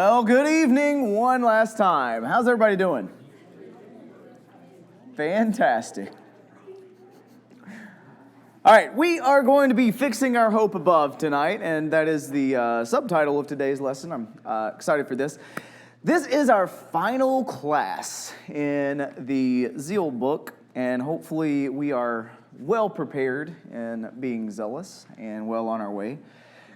Well, good evening one last time. How's everybody doing? Fantastic. All right, we are going to be fixing our hope above tonight, and that is the subtitle of today's lesson. I'm excited for this. This is our final class in the Zeal book, and hopefully we are well prepared in being zealous and well on our way.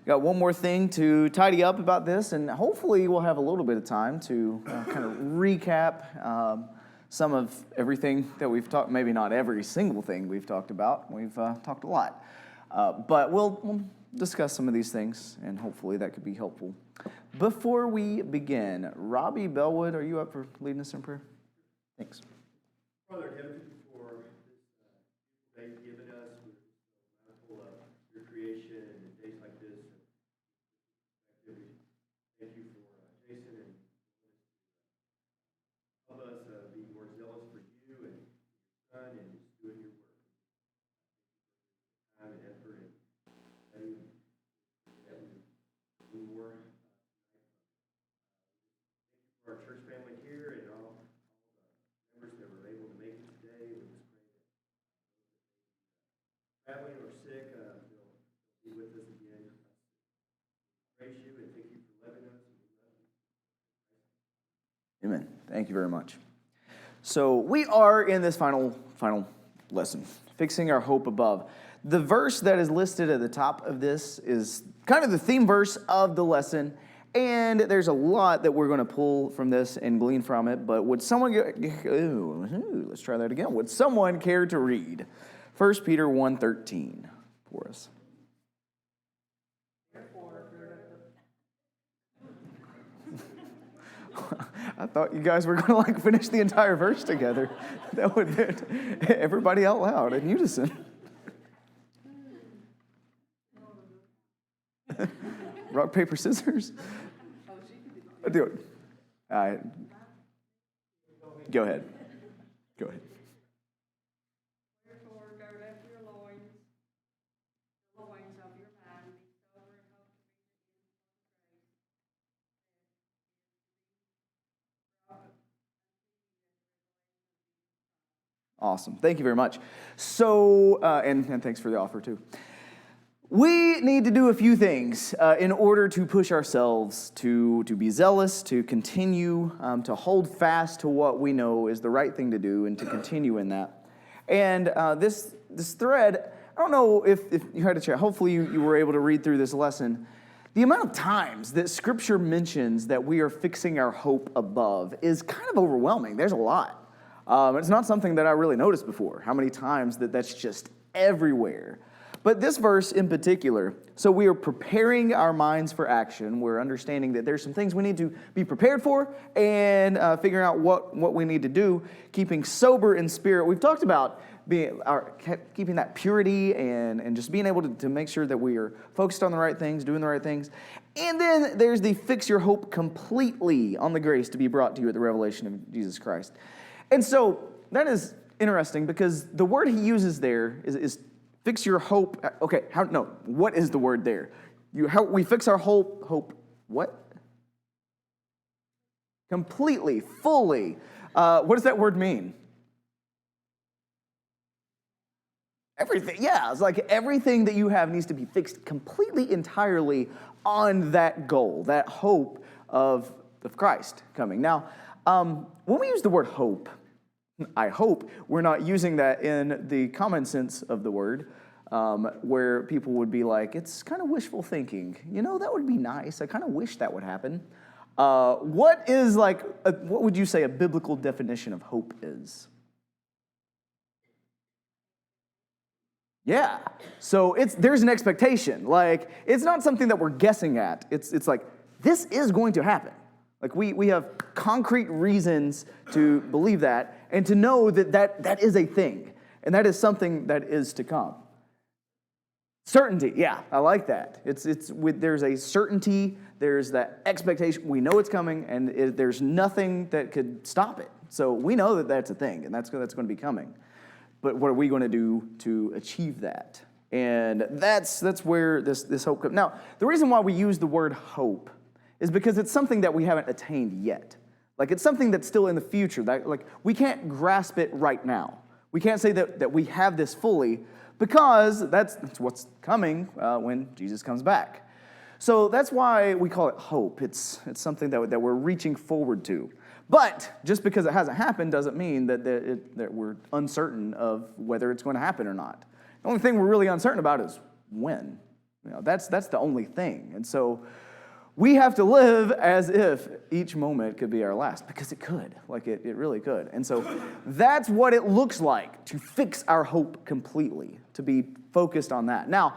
Got one more thing to tidy up about this, and hopefully we'll have a little bit of time to kind of recap some of everything that we've talked, maybe not every single thing we've talked about. We've talked a lot. But we'll discuss some of these things, and hopefully that could be helpful. Before we begin, Robbie Bellwood, are you up for leading us in prayer? Thanks. Father in heaven, for this day you've given us, we're mindful of your creation and days like this. Thank you for Jason and help us be more zealous for you and your son and just doing your work. Time and effort and study that we do more. Thank you for our church family here and all the members that were able to make it today. We just pray that traveling or sick, they'll be with us again. Praise you and thank you for loving us. Amen. Thank you very much. So we are in this final lesson, fixing our hope above. The verse that is listed at the top of this is kind of the theme verse of the lesson, and there's a lot that we're going to pull from this and glean from it, but would someone let's try that again. Would someone care to read 1 Peter 1:13 for us? I thought you guys were going to finish the entire verse together. That would be everybody out loud in unison. Rock, paper, scissors. Do it. All right. Go ahead. Go ahead. Wherefore, gird up your loins, the loins of your mind, be sober and hope to be Awesome. Thank you very much. So, and thanks for the offer too. We need to do a few things in order to push ourselves to be zealous, to continue to hold fast to what we know is the right thing to do and to continue in that. And this thread, I don't know if you had a chance, hopefully you were able to read through this lesson. The amount of times that Scripture mentions that we are fixing our hope above is kind of overwhelming. There's a lot. It's not something that I really noticed before, how many times that's just everywhere. But this verse in particular, so we are preparing our minds for action. We're understanding that there's some things we need to be prepared for and figuring out what we need to do, keeping sober in spirit. We've talked about keeping that purity and just being able to make sure that we are focused on the right things, doing the right things. And then there's the fix your hope completely on the grace to be brought to you at the revelation of Jesus Christ. And so that is interesting because the word he uses there is fix your hope. Okay, what is the word there? We fix our hope, what? Completely, fully. What does that word mean? Everything, yeah. It's like everything that you have needs to be fixed completely, entirely on that goal, that hope of Christ coming. Now, when we use the word hope, I hope we're not using that in the common sense of the word, where people would be like, it's kind of wishful thinking. That would be nice. I kind of wish that would happen. What would you say a biblical definition of hope is? Yeah. So there's an expectation. It's not something that we're guessing at. It's like, this is going to happen. We have concrete reasons to believe that and to know that is a thing. And that is something that is to come. Certainty, yeah, I like that. There's a certainty, there's that expectation. We know it's coming, and there's nothing that could stop it. So we know that that's a thing, and that's going to be coming. But what are we going to do to achieve that? And that's where this hope comes. Now, the reason why we use the word hope is because it's something that we haven't attained yet. Like, it's something that's still in the future. That, like, we can't grasp it right now. We can't say that we have this fully because that's what's coming when Jesus comes back. So that's why we call it hope. It's something that we're reaching forward to. But just because it hasn't happened doesn't mean that we're uncertain of whether it's going to happen or not. The only thing we're really uncertain about is when. That's the only thing. And so we have to live as if each moment could be our last, because it could. Like, it really could. And so that's what it looks like to fix our hope completely, to be focused on that. Now,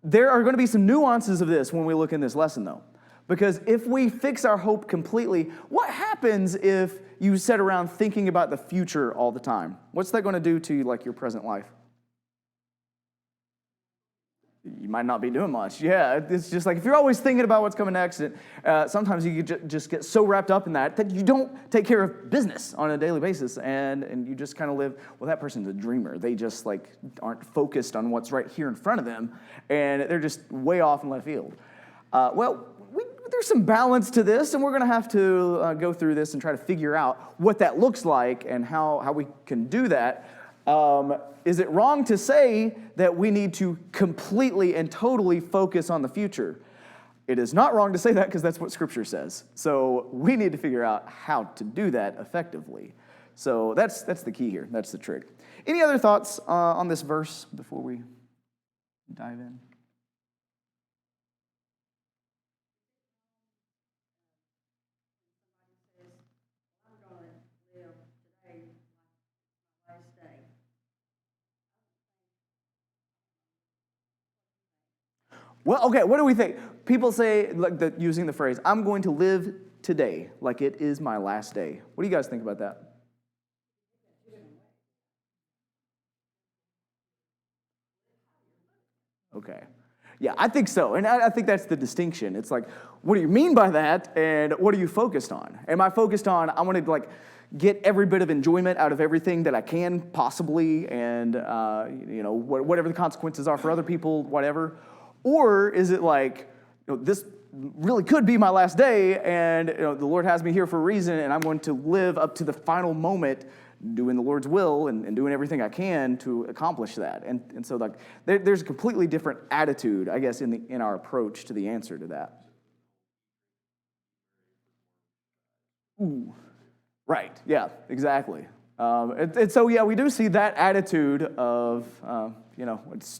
there are going to be some nuances of this when we look in this lesson, though. Because if we fix our hope completely, what happens if you sit around thinking about the future all the time? What's that going to do to, like, your present life? You might not be doing much. Yeah, it's just like if you're always thinking about what's coming next, sometimes you just get so wrapped up in that you don't take care of business on a daily basis, and you just kind of live, well, that person's a dreamer. They just, like, aren't focused on what's right here in front of them, and they're just way off in left field. There's some balance to this, and we're going to have to go through this and try to figure out what that looks like and how we can do that. Is it wrong to say that we need to completely and totally focus on the future? It is not wrong to say that, because that's what Scripture says. So we need to figure out how to do that effectively. So that's the key here. That's the trick. Any other thoughts on this verse before we dive in? Well, okay, what do we think? People say, like, using the phrase, I'm going to live today like it is my last day. What do you guys think about that? Okay. Yeah, I think so. And I think that's the distinction. It's like, what do you mean by that? And what are you focused on? Am I focused on, I want to, like, get every bit of enjoyment out of everything that I can possibly, and, whatever the consequences are for other people, whatever? Or is it like, this really could be my last day, and the Lord has me here for a reason, and I'm going to live up to the final moment doing the Lord's will and doing everything I can to accomplish that. And so, like, there's a completely different attitude, I guess, in our approach to the answer to that. Ooh, right, yeah, exactly. And so, yeah, we do see that attitude of, it's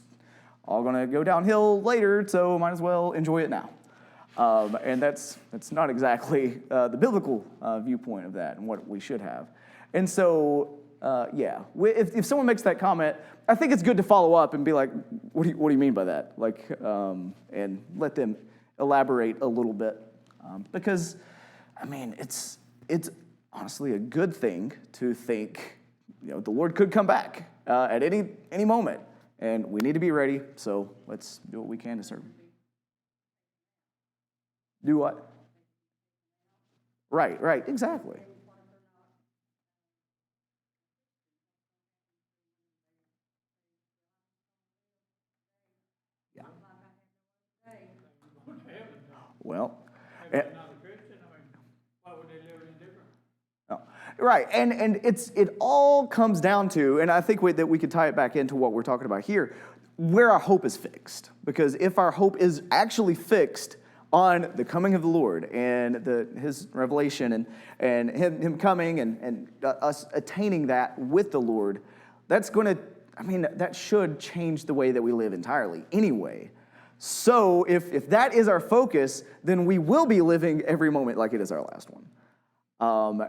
all going to go downhill later, so might as well enjoy it now. And that's not exactly the biblical viewpoint of that and what we should have. And so, if someone makes that comment, I think it's good to follow up and be like, what do you mean by that? Like, and let them elaborate a little bit. Because, I mean, it's honestly a good thing to think, the Lord could come back at any moment. And we need to be ready, so let's do what we can to serve Him. Do what? Right, exactly. Yeah. Well, right, and it all comes down to, and I think that we could tie it back into what we're talking about here, where our hope is fixed. Because if our hope is actually fixed on the coming of the Lord and His revelation and Him coming and us attaining that with the Lord, that should change the way that we live entirely anyway. So if that is our focus, then we will be living every moment like it is our last one. I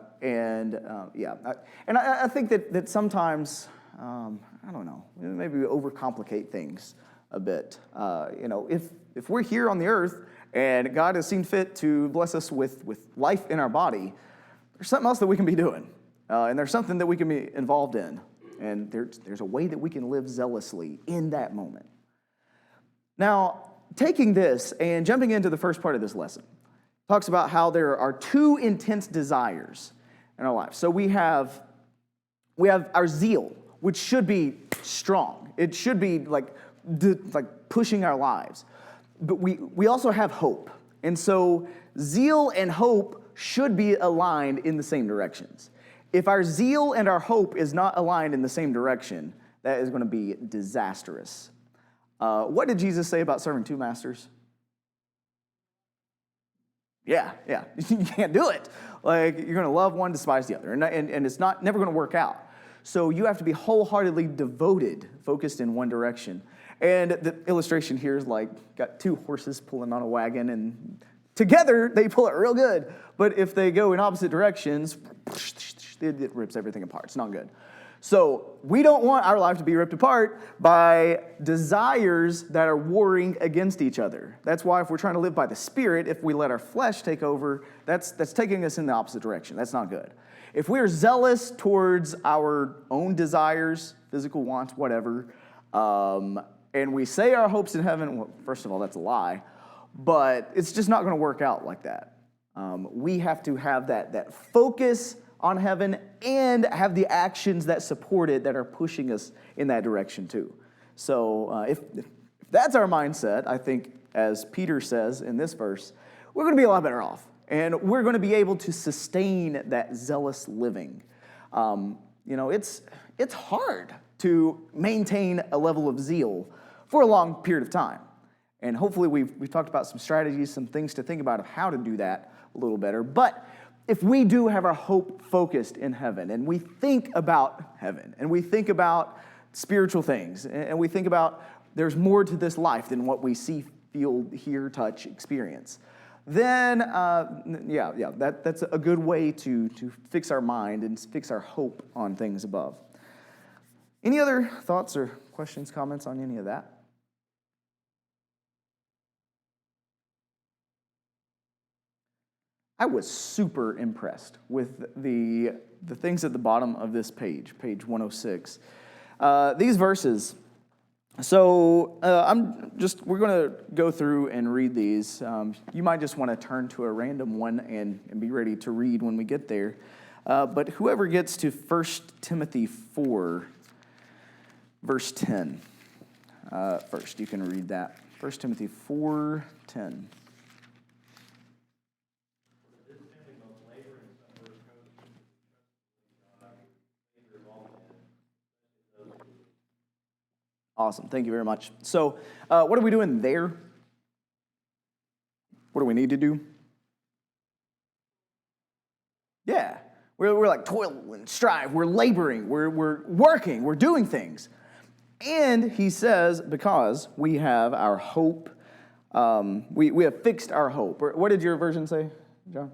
think that sometimes, I don't know, maybe we overcomplicate things a bit. If we're here on the earth and God has seen fit to bless us with life in our body, there's something else that we can be doing, and there's something that we can be involved in, and there's a way that we can live zealously in that moment. Now, taking this and jumping into the first part of this lesson, talks about how there are two intense desires in our life. So we have our zeal, which should be strong. It should be like pushing our lives. But we also have hope. And so zeal and hope should be aligned in the same directions. If our zeal and our hope is not aligned in the same direction, that is going to be disastrous. What did Jesus say about serving two masters? Yeah. You can't do it. Like, you're going to love one, despise the other. And it's never going to work out. So you have to be wholeheartedly devoted, focused in one direction. And the illustration here is like, got two horses pulling on a wagon, and together they pull it real good. But if they go in opposite directions, it rips everything apart. It's not good. So we don't want our life to be ripped apart by desires that are warring against each other. That's why if we're trying to live by the Spirit, if we let our flesh take over, that's taking us in the opposite direction. That's not good. If we are zealous towards our own desires, physical wants, whatever, and we say our hopes in heaven, well, first of all, that's a lie, but it's just not going to work out like that. We have to have that focus on heaven and have the actions that support it that are pushing us in that direction too. So if that's our mindset, I think, as Peter says in this verse, we're going to be a lot better off. And we're going to be able to sustain that zealous living. It's hard to maintain a level of zeal for a long period of time. And hopefully we've talked about some strategies, some things to think about of how to do that a little better. But if we do have our hope focused in heaven, and we think about heaven, and we think about spiritual things, and we think about there's more to this life than what we see, feel, hear, touch, experience, then that's a good way to fix our mind and fix our hope on things above. Any other thoughts or questions, comments on any of that? I was super impressed with the things at the bottom of this page 106. These verses. So we're going to go through and read these. You might just want to turn to a random one and be ready to read when we get there. But whoever gets to 1 Timothy 4, verse 10, first, you can read that. 1 Timothy 4, 10. Awesome. Thank you very much. So what are we doing there? What do we need to do? Yeah. We're like toil and strive. We're laboring. We're working. We're doing things. And he says, because we have our hope, we have fixed our hope. What did your version say, John?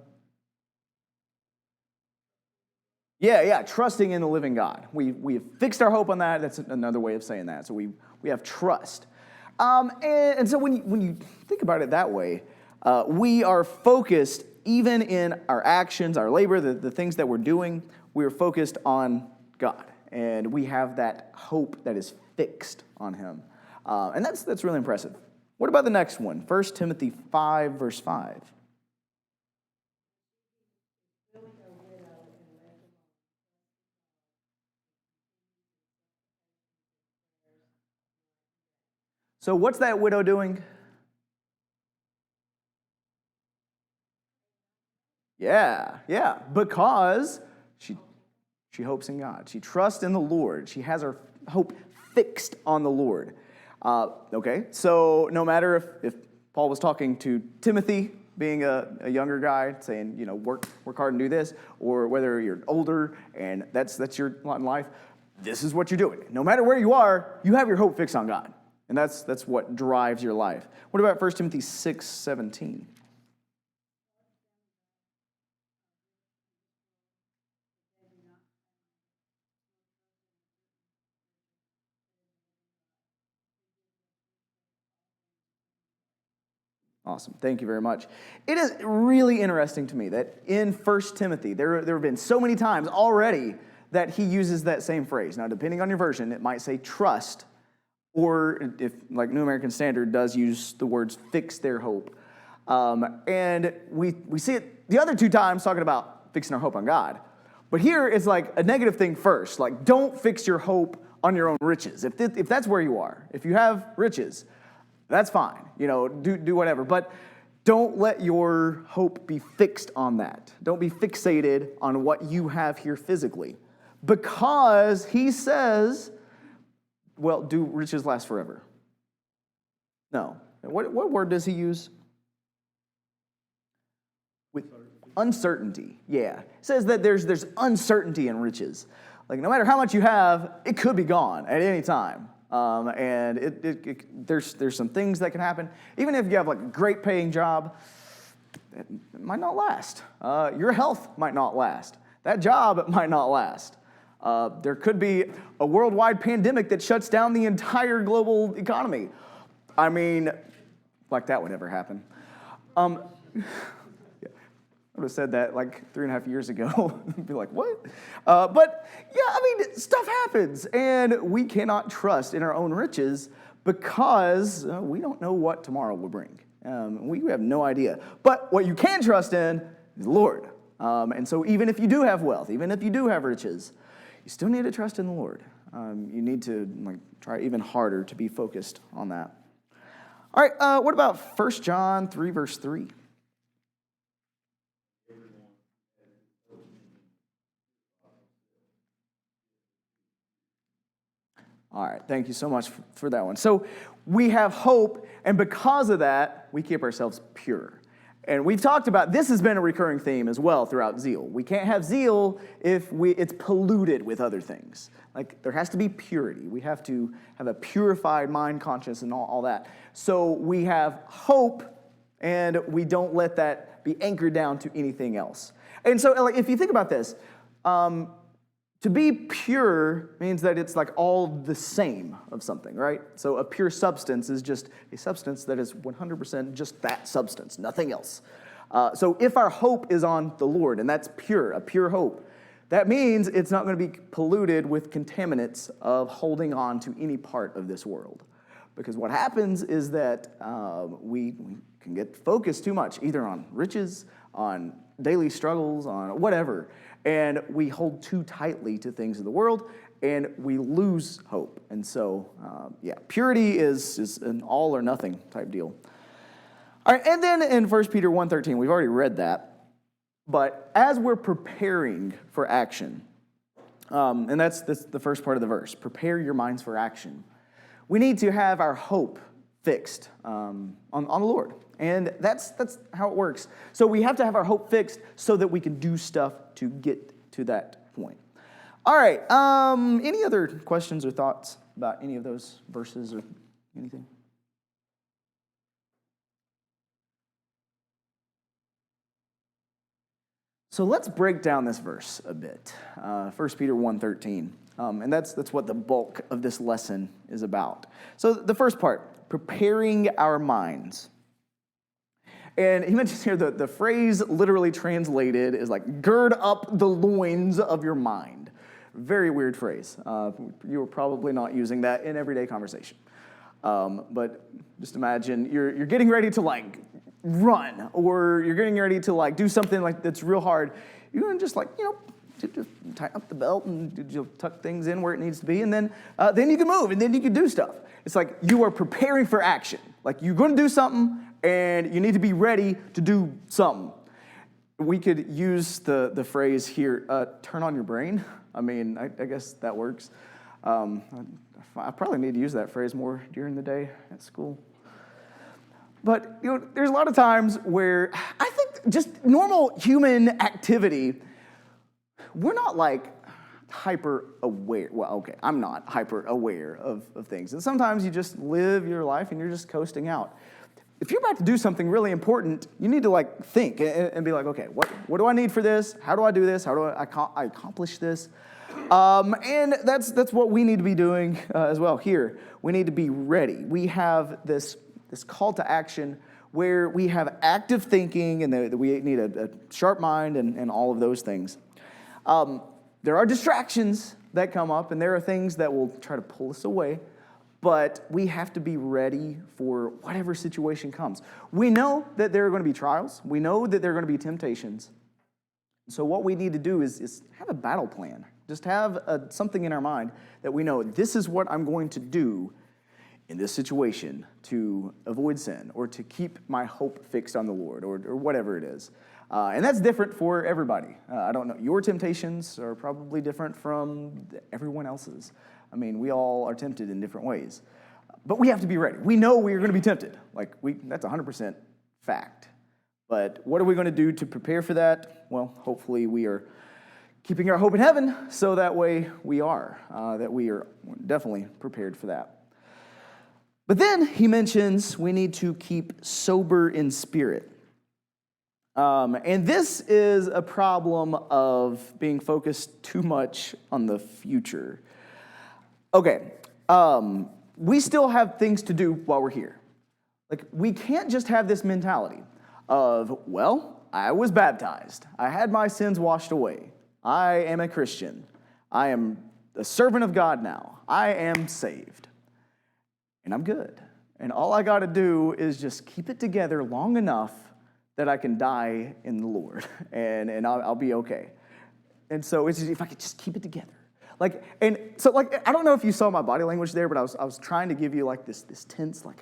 Yeah, trusting in the living God. We have fixed our hope on that. That's another way of saying that. So we have trust. And so when you think about it that way, we are focused, even in our actions, our labor, the things that we're doing, we are focused on God. And we have that hope that is fixed on him. And that's really impressive. What about the next one? 1 Timothy 5, verse 5. So what's that widow doing? Yeah, because she hopes in God. She trusts in the Lord. She has her hope fixed on the Lord. Okay, so no matter if Paul was talking to Timothy, being a younger guy, saying, work hard and do this, or whether you're older and that's your lot in life, this is what you're doing. No matter where you are, you have your hope fixed on God. And that's what drives your life. What about 1 Timothy 6:17? Awesome. Thank you very much. It is really interesting to me that in 1 Timothy, there have been so many times already that he uses that same phrase. Now, depending on your version, it might say trust, or if, like New American Standard does use the words fix their hope. And we see it the other two times talking about fixing our hope on God. But here it's like a negative thing first. Like, don't fix your hope on your own riches. If that's where you are, if you have riches, that's fine. Do whatever. But don't let your hope be fixed on that. Don't be fixated on what you have here physically. Because he says, well, do riches last forever? No. What word does he use? With uncertainty. Yeah. It says that there's uncertainty in riches. Like no matter how much you have, it could be gone at any time. And there's some things that can happen. Even if you have like a great paying job, it might not last. Your health might not last. That job might not last. There could be a worldwide pandemic that shuts down the entire global economy. I mean, like that would ever happen. I would have said that like 3.5 years ago. Be like, what? But yeah, I mean, stuff happens, and we cannot trust in our own riches because we don't know what tomorrow will bring. We have no idea. But what you can trust in is the Lord. And so even if you do have wealth, even if you do have riches, you still need to trust in the Lord. You need to try even harder to be focused on that. All right, what about 1 John 3, verse 3? All right, thank you so much for that one. So we have hope, and because of that, we keep ourselves pure. And we've talked about, this has been a recurring theme as well throughout Zeal. We can't have zeal if it's polluted with other things. Like, there has to be purity. We have to have a purified mind, conscience, and all that. So we have hope, and we don't let that be anchored down to anything else. And so, like, if you think about this, to be pure means that it's like all the same of something, right? So a pure substance is just a substance that is 100% just that substance, nothing else. So if our hope is on the Lord, and that's pure, a pure hope, that means it's not going to be polluted with contaminants of holding on to any part of this world. Because what happens is that we can get focused too much, either on riches, on daily struggles, on whatever, and we hold too tightly to things of the world, and we lose hope. And so, purity is an all or nothing type deal. All right, and then in 1 Peter 1:13, we've already read that, but as we're preparing for action, and that's the first part of the verse, prepare your minds for action. We need to have our hope fixed on the Lord. And that's how it works. So we have to have our hope fixed so that we can do stuff to get to that point. All right. Any other questions or thoughts about any of those verses or anything? So let's break down this verse a bit. 1 Peter 1:13. And that's what the bulk of this lesson is about. So the first part, preparing our minds. And he mentions here that the phrase literally translated is like, gird up the loins of your mind. Very weird phrase. You were probably not using that in everyday conversation. But just imagine you're getting ready to like run, or you're getting ready to like do something like that's real hard. You're going to just like, just tighten up the belt and tuck things in where it needs to be, and then you can move, and then you can do stuff. It's like you are preparing for action. Like you're going to do something, and you need to be ready to do something. We could use the phrase here, turn on your brain. I mean, I guess that works. I probably need to use that phrase more during the day at school. But, there's a lot of times where I think just normal human activity, we're not like hyper aware. Well, okay, I'm not hyper aware of things. And sometimes you just live your life and you're just coasting out. If you're about to do something really important, you need to like think and be like, okay, what do I need for this? How do I do this? How do I accomplish this? And that's what we need to be doing as well here. We need to be ready. We have this call to action where we have active thinking, and that we need a sharp mind and all of those things. There are distractions that come up, and there are things that will try to pull us away, but we have to be ready for whatever situation comes. We know that there are going to be trials. We know that there are going to be temptations. So what we need to do is have a battle plan. Just have something in our mind that we know, this is what I'm going to do in this situation to avoid sin or to keep my hope fixed on the Lord or whatever it is. And that's different for everybody. I don't know. Your temptations are probably different from everyone else's. I mean, we all are tempted in different ways. But we have to be ready. We know we are going to be tempted. That's 100% fact. But what are we going to do to prepare for that? Well, hopefully we are keeping our hope in heaven, so that way we are definitely prepared for that. But then he mentions we need to keep sober in spirit. And this is a problem of being focused too much on the future. Okay, we still have things to do while we're here. We can't just have this mentality of, well, I was baptized. I had my sins washed away. I am a Christian. I am a servant of God now. I am saved. And I'm good. And all I got to do is just keep it together long enough that I can die in the Lord, and I'll be okay. And so it's just, if I could just keep it together. I don't know if you saw my body language there, but I was trying to give you this tense, I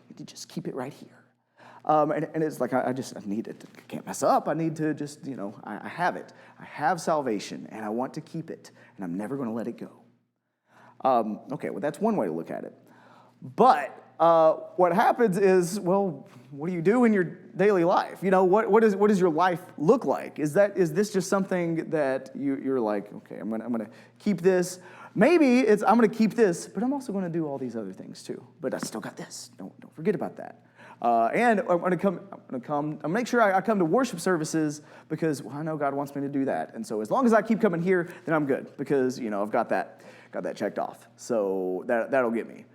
need to just keep it right here. And it's I need it. I can't mess up. I need to just, I have it. I have salvation, and I want to keep it, and I'm never going to let it go. Okay, well, that's one way to look at it. But what happens is, well, what do you do in your daily life? What does your life look like? Is this just something that you're like, okay, I'm gonna keep this. Maybe it's I'm gonna keep this, but I'm also gonna do all these other things too. But I still got this. Don't forget about that. And I'm gonna make sure I come to worship services because I know God wants me to do that. And so as long as I keep coming here, then I'm good because I've got that checked off. So that'll get me.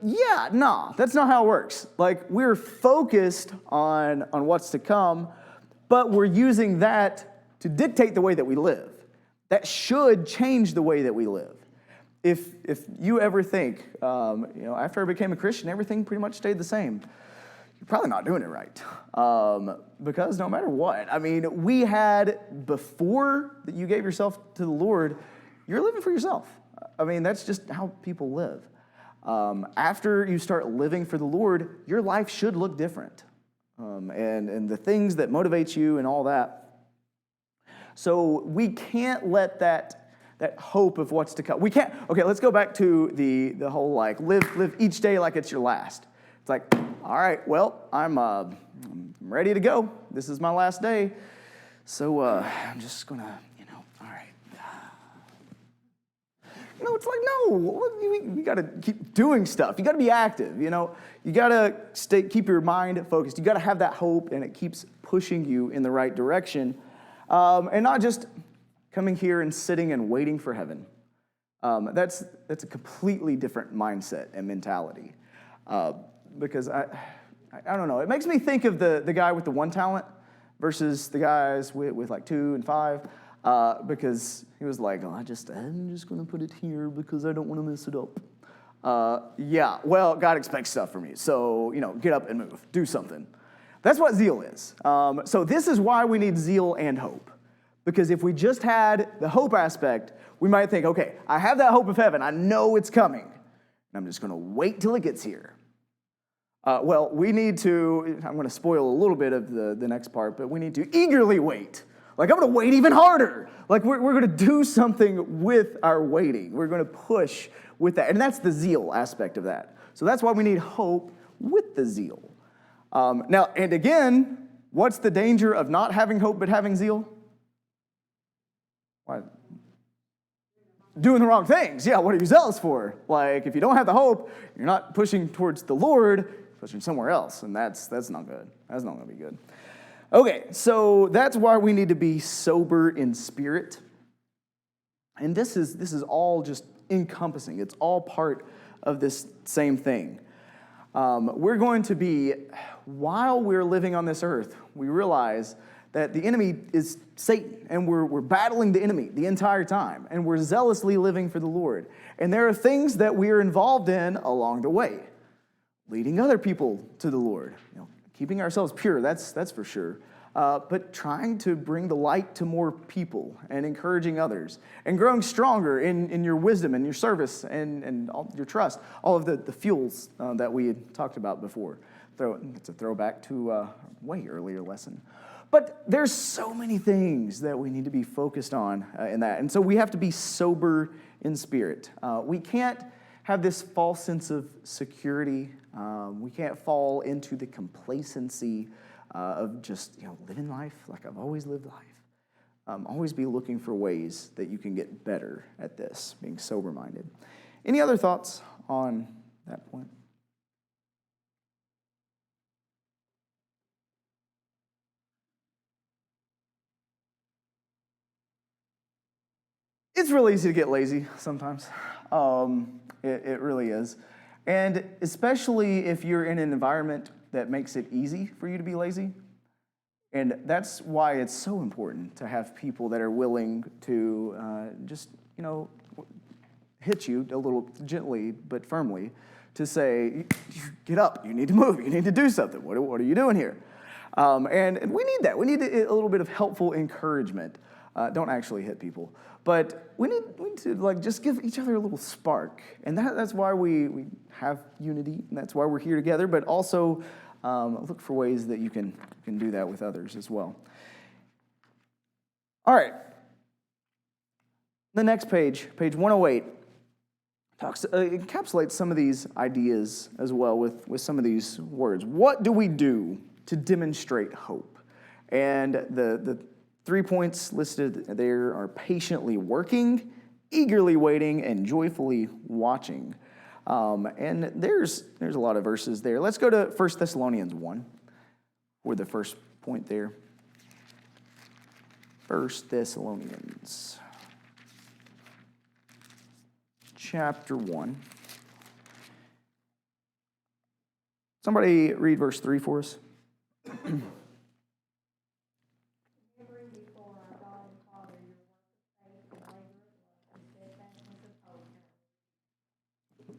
That's not how it works. We're focused on what's to come, but we're using that to dictate the way that we live. That should change the way that we live. If you ever think, after I became a Christian, everything pretty much stayed the same, you're probably not doing it right. Because no matter what, we had, before that you gave yourself to the Lord, you're living for yourself. That's just how people live. After you start living for the Lord, your life should look different. And the things that motivate you and all that. So we can't let that hope of what's to come. We can't. Okay, let's go back to the whole live each day like it's your last. It's all right, well, I'm ready to go. This is my last day. So I'm just gonna, all right. It's no, you got to keep doing stuff. You got to be active, You got to keep your mind focused. You got to have that hope, and it keeps pushing you in the right direction. And not just coming here and sitting and waiting for heaven. That's a completely different mindset and mentality. Because I don't know. It makes me think of the guy with the 1 talent versus the guys with 2 and 5. Because he was I'm just going to put it here because I don't want to mess it up. Well, God expects stuff from me. So, get up and move. Do something. That's what zeal is. So this is why we need zeal and hope. Because if we just had the hope aspect, we might think, okay, I have that hope of heaven. I know it's coming. And I'm just going to wait till it gets here. Well, we need to, I'm going to spoil a little bit of the next part, but we need to eagerly wait. I'm going to wait even harder. We're going to do something with our waiting. We're going to push with that. And that's the zeal aspect of that. So that's why we need hope with the zeal. Now, and again, what's the danger of not having hope but having zeal? Why? Doing the wrong things. Yeah, what are you zealous for? If you don't have the hope, you're not pushing towards the Lord, you're pushing somewhere else. And that's not good. That's not going to be good. Okay, so that's why we need to be sober in spirit. And this is all just encompassing. It's all part of this same thing. We're going to be, while we're living on this earth, we realize that the enemy is Satan, and we're battling the enemy the entire time, and we're zealously living for the Lord. And there are things that we are involved in along the way, leading other people to the Lord, keeping ourselves pure, that's for sure. but trying to bring the light to more people and encouraging others and growing stronger in your wisdom and your service and all your trust, all of the fuels that we had talked about before. It's a throwback to a way earlier lesson. But there's so many things that we need to be focused on in that. And so we have to be sober in spirit. We can't have this false sense of security. We can't fall into the complacency of just living life like I've always lived life. Always be looking for ways that you can get better at this, being sober-minded. Any other thoughts on that point? It's really easy to get lazy sometimes. It really is. And especially if you're in an environment that makes it easy for you to be lazy. And that's why it's so important to have people that are willing to just, hit you a little gently but firmly to say, get up, you need to move, you need to do something. What are you doing here? And we need that. We need a little bit of helpful encouragement. Don't actually hit people. But we need to just give each other a little spark. And that's why we have unity, and that's why we're here together, but also look for ways that you can do that with others as well. All right. The next page 108, encapsulates some of these ideas as well with some of these words. What do we do to demonstrate hope? And the 3 points listed there are patiently working, eagerly waiting, and joyfully watching. And there's a lot of verses there. Let's go to 1 Thessalonians 1, for the first point there. 1 Thessalonians chapter 1. Somebody read verse 3 for us.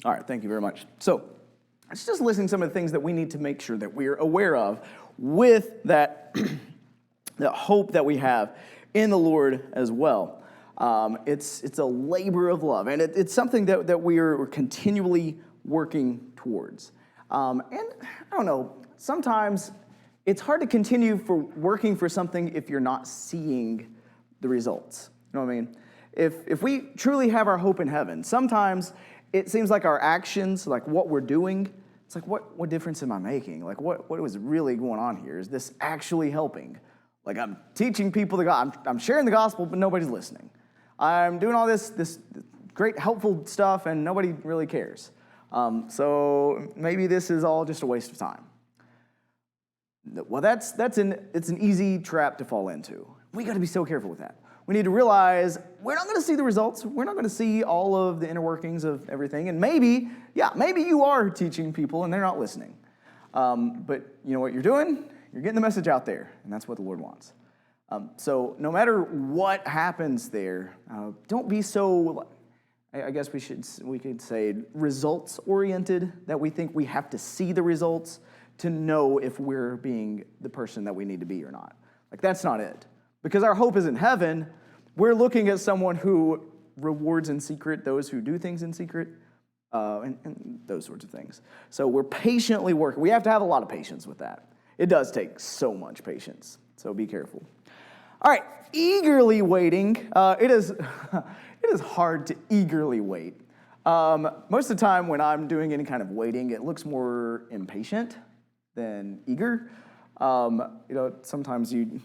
All right, thank you very much. So, it's just listing some of the things that we need to make sure that we're aware of with that the hope that we have in the Lord as well. It's a labor of love, and it's something that we're continually working towards. And I don't know, sometimes it's hard to continue for working for something if you're not seeing the results. You know what I mean? If we truly have our hope in heaven, sometimes it seems like our actions, like what we're doing, it's like, what difference am I making? Like, what was really going on here? Is this actually helping? Like, I'm teaching people the gospel, I'm sharing the gospel, but nobody's listening. I'm doing all this great helpful stuff, and nobody really cares. So maybe this is all just a waste of time. Well, it's an easy trap to fall into. We got to be so careful with that. We need to realize we're not going to see the results. We're not going to see all of the inner workings of everything. And maybe you are teaching people and they're not listening. But you know what you're doing? You're getting the message out there, and that's what the Lord wants. So no matter what happens there, don't be so, I guess we could say, results-oriented, that we think we have to see the results to know if we're being the person that we need to be or not. Like, that's not it. Because our hope is in heaven, we're looking at someone who rewards in secret those who do things in secret, and those sorts of things. So we're patiently working. We have to have a lot of patience with that. It does take so much patience, so be careful. All right, eagerly waiting. It is hard to eagerly wait. Most of the time when I'm doing any kind of waiting, it looks more impatient than eager. Sometimes you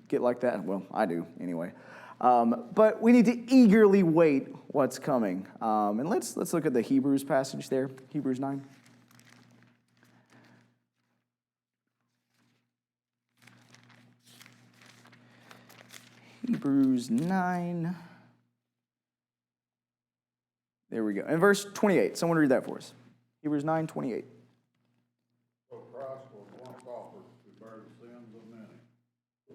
get like that. Well, I do anyway. But we need to eagerly wait what's coming. And let's look at the Hebrews passage there, Hebrews 9. Hebrews 9. There we go. And verse 28. Someone read that for us. Hebrews 9:28. So Christ was once offered to bear the sins of many,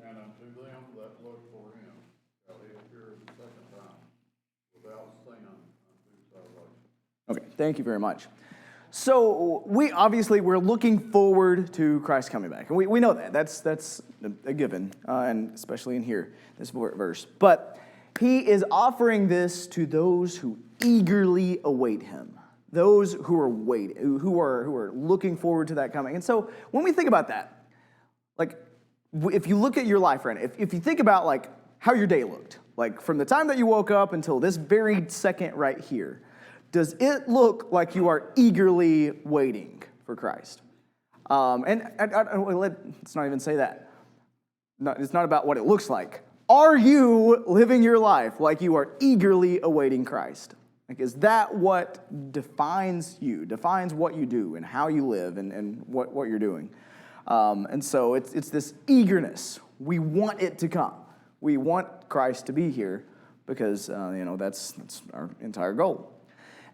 and unto them that look for him shall he appear the second time without sin unto salvation. Okay, thank you very much. So we're looking forward to Christ coming back. And we know that. That's a given, and especially in here, this verse. But he is offering this to those who eagerly await him. Those who are waiting, who are looking forward to that coming. And so when we think about that, like if you look at your life right now, if you think about like how your day looked, like from the time that you woke up until this very second right here, does it look like you are eagerly waiting for Christ? Let's not even say that. No, it's not about what it looks like. Are you living your life like you are eagerly awaiting Christ? Like, is that what defines you, defines what you do and how you live and what you're doing? And so it's this eagerness. We want it to come. We want Christ to be here because, that's our entire goal.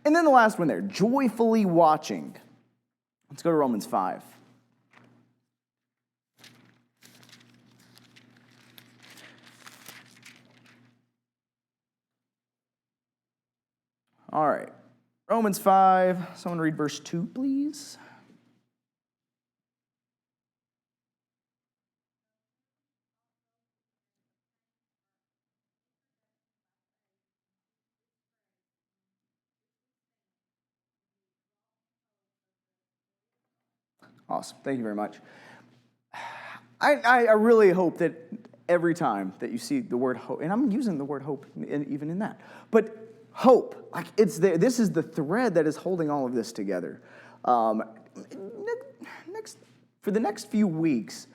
And then the last one there, joyfully watching. Let's go to Romans 5. All right, Romans 5. Someone read verse 2, please. Awesome. Thank you very much. I really hope that every time that you see the word hope, and I'm using the word hope even in that, but hope, like it's there. This is the thread that is holding all of this together. For the next few weeks,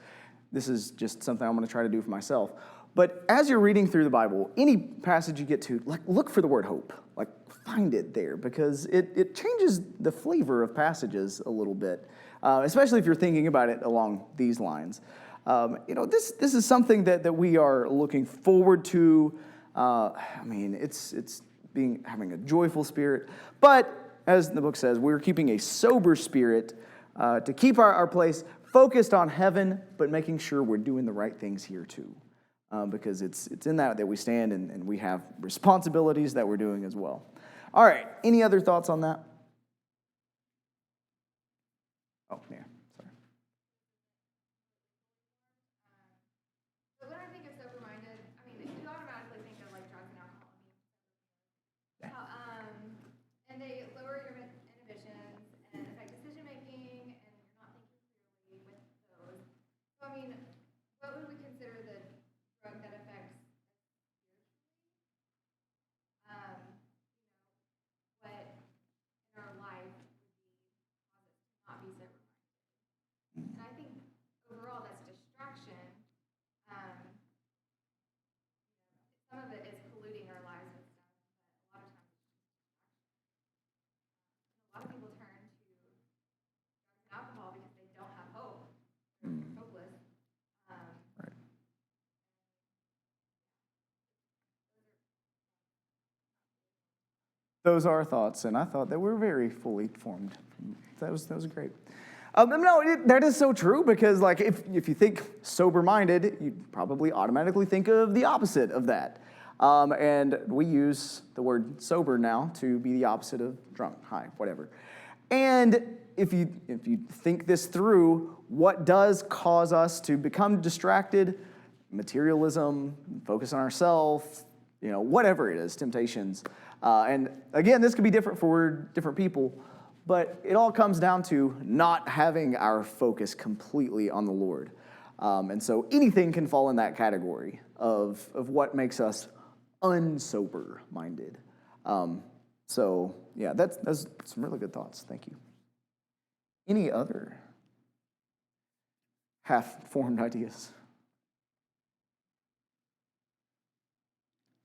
this is just something I'm going to try to do for myself. But as you're reading through the Bible, any passage you get to, like look for the word hope. Like find it there because it changes the flavor of passages a little bit, especially if you're thinking about it along these lines. This is something that we are looking forward to. It's having a joyful spirit, but as the book says, we're keeping a sober spirit to keep our place focused on heaven, but making sure we're doing the right things here too, because it's in that we stand and we have responsibilities that we're doing as well. All right, any other thoughts on that? Oh, yeah, sorry. But when I think of sober-minded, you automatically think of like drugs and alcohol. And they lower your inhibitions and affect decision-making, and you're not thinking clearly with those. So, what would we consider the drug that affects what in our life would cause us to not be sober-minded? And I think overall that's distraction. Some of it is polluting our lives with stuff, but a lot of times it's distraction. A lot of people turn to drugs and alcohol because they don't have hope. They're hopeless. Right. Those are our thoughts, and I thought that we were very fully formed. That was great. That is so true because, like, if you think sober-minded, you probably automatically think of the opposite of that. And we use the word sober now to be the opposite of drunk, high, whatever. And if you think this through, what does cause us to become distracted? Materialism, focus on ourselves, whatever it is, temptations. And again, this could be different for different people, but it all comes down to not having our focus completely on the Lord. And so anything can fall in that category of what makes us unsober-minded. So yeah, that's some really good thoughts. Thank you. Any other half-formed ideas?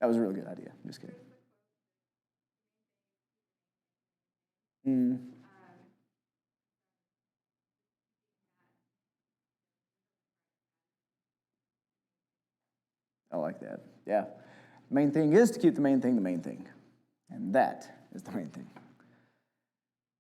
That was a really good idea. I'm just kidding. I like that. Yeah. The main thing is to keep the main thing. And that is the main thing.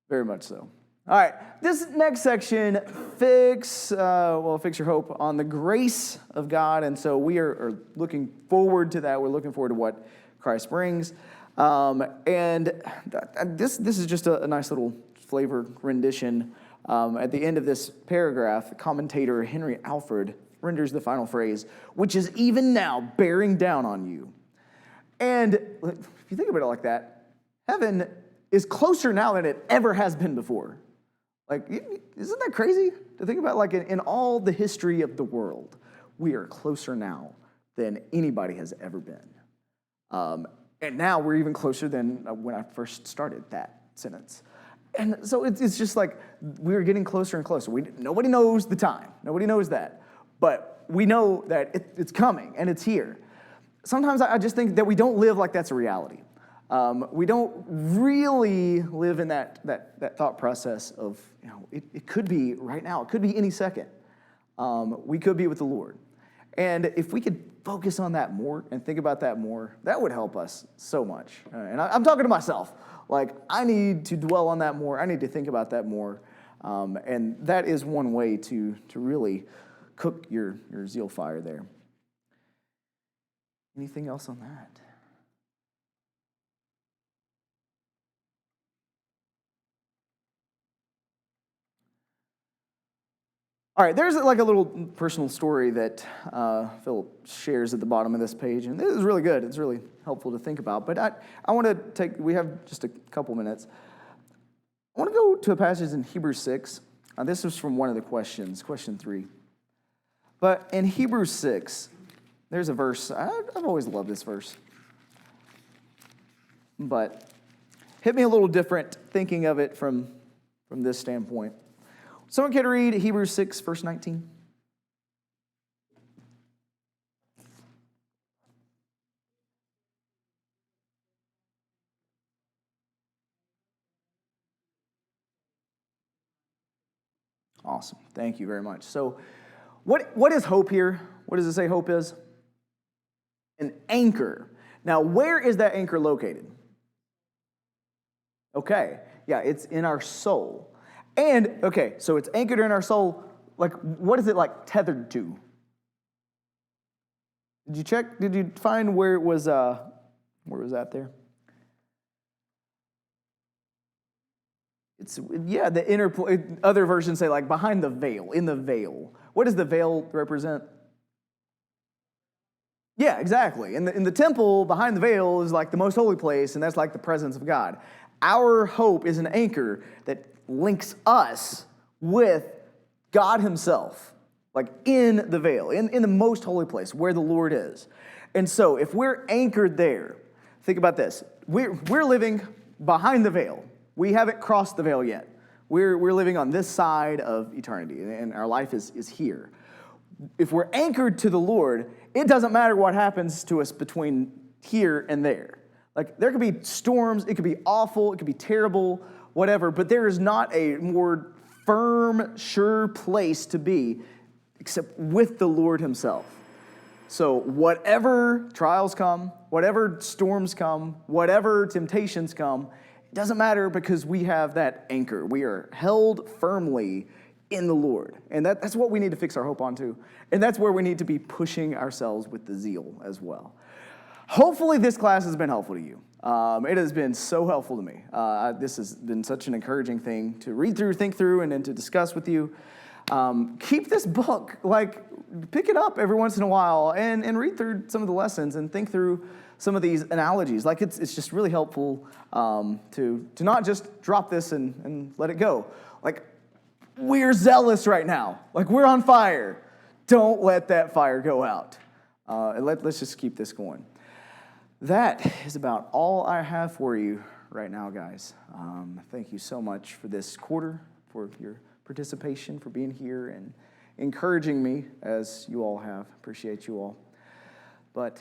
Very much so. All right. This next section, fix your hope on the grace of God. And so we are looking forward to that. We're looking forward to what Christ brings. And this is just a nice little flavor rendition, at the end of this paragraph, the commentator Henry Alford renders the final phrase, which is even now bearing down on you. And if you think about it like that, heaven is closer now than it ever has been before. Like, isn't that crazy to think about? Like, in all the history of the world, we are closer now than anybody has ever been. And now we're even closer than when I first started that sentence. And so it's just like we're getting closer and closer. Nobody knows the time. Nobody knows that. But we know that it's coming and it's here. Sometimes I just think that we don't live like that's a reality. We don't really live in that thought process of, it could be right now. It could be any second. We could be with the Lord. And if we could focus on that more and think about that more, that would help us so much. And I'm talking to myself. Like, I need to dwell on that more. I need to think about that more. And that is one way to really cook your zeal fire there. Anything else on that? All right, there's like a little personal story that Philip shares at the bottom of this page, and this is really good. It's really helpful to think about. But I want to we have just a couple minutes. I want to go to a passage in Hebrews 6. This is from one of the questions, question 3. But in Hebrews 6, there's a verse. I've always loved this verse. But hit me a little different thinking of it from this standpoint. Someone can read Hebrews 6, verse 19. Awesome. Thank you very much. So what is hope here? What does it say hope is? An anchor. Now, where is that anchor located? Okay. Yeah, it's in our soul. And, okay, so it's anchored in our soul. Like, what is it, like, tethered to? Did you check? Did you find where it was, where was that there? It's, yeah, the inner, other versions say, like, behind the veil, in the veil. What does the veil represent? Yeah, exactly. In the temple, behind the veil is, like, the most holy place, and that's, like, the presence of God. Our hope is an anchor that links us with God himself, like in the veil, in the most holy place where the Lord is. And so if we're anchored there, think about this. We're living behind the veil. We haven't crossed the veil yet. We're living on this side of eternity, and our life is here. If we're anchored to the Lord, it doesn't matter what happens to us between here and there. Like, there could be storms, it could be awful, it could be terrible, whatever, but there is not a more firm, sure place to be except with the Lord himself. So whatever trials come, whatever storms come, whatever temptations come, it doesn't matter because we have that anchor. We are held firmly in the Lord. And that's what we need to fix our hope onto. And that's where we need to be pushing ourselves with the zeal as well. Hopefully this class has been helpful to you. It has been so helpful to me. This has been such an encouraging thing to read through, think through, and then to discuss with you. Keep this book, like, pick it up every once in a while and read through some of the lessons and think through some of these analogies. Like, it's just really helpful to not just drop this and let it go. Like, we're zealous right now. Like, we're on fire. Don't let that fire go out. And let's just keep this going. That is about all I have for you right now, guys. Thank you so much for this quarter, for your participation, for being here and encouraging me as you all have. Appreciate you all. But